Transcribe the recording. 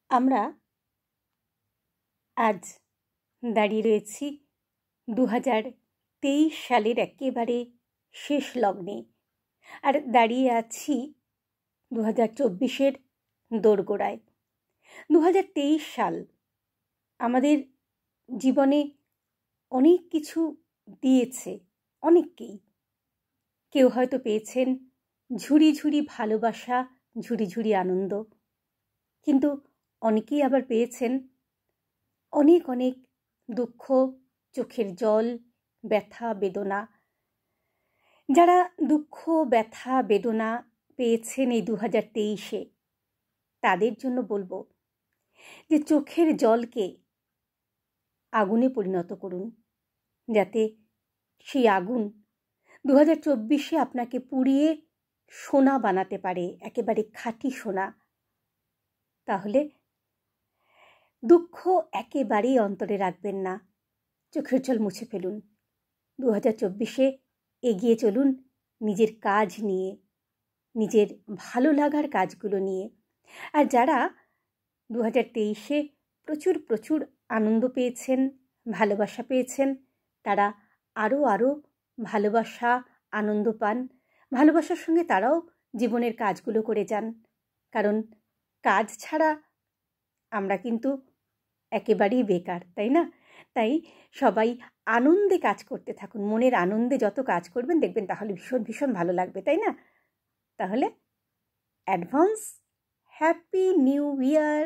আমরা আজ দাঁড়িয়ে রয়েছি 2023 সালের একেবারে শেষ লগ্নে, আর দাঁড়িয়ে আছি 2024-এর দোরগোড়ায়। 2023 সাল আমাদের জীবনে অনেক কিছু দিয়েছে অনেককেই। কেউ হয়তো পেয়েছেন ঝুড়ি ঝুড়ি ভালোবাসা, ঝুড়ি ঝুড়ি আনন্দ, কিন্তু অনেকেই আবার পেয়েছেন অনেক অনেক দুঃখ, চোখের জল, ব্যথা বেদনা। যারা দুঃখ, ব্যথা, বেদনা পেয়েছেন এই 2023-এ, তাদের জন্য বলবো যে চোখের জলকে আগুনে পরিণত করুন, যাতে সেই আগুন 2024-এ আপনাকে পুড়িয়ে সোনা বানাতে পারে, একেবারে খাঁটি সোনা। তাহলে দুঃখ একেবারেই অন্তরে রাখবেন না, চোখের জল মুছে ফেলুন। 2024-এ এগিয়ে চলুন নিজের কাজ নিয়ে, নিজের ভালো লাগার কাজগুলো নিয়ে। আর যারা 2023-এ প্রচুর প্রচুর আনন্দ পেয়েছেন, ভালোবাসা পেয়েছেন, তারা আরও আরও ভালোবাসা, আনন্দ পান। ভালোবাসার সঙ্গে তারাও জীবনের কাজগুলো করে যান, কারণ কাজ ছাড়া আমরা কিন্তু একেবারেই বেকার, তাই না? তাই সবাই আনন্দে কাজ করতে থাকুন। মনের আনন্দে যত কাজ করবেন দেখবেন তাহলে ভীষণ ভীষণ ভালো লাগবে, তাই না? তাহলে অ্যাডভান্স হ্যাপি নিউ ইয়ার।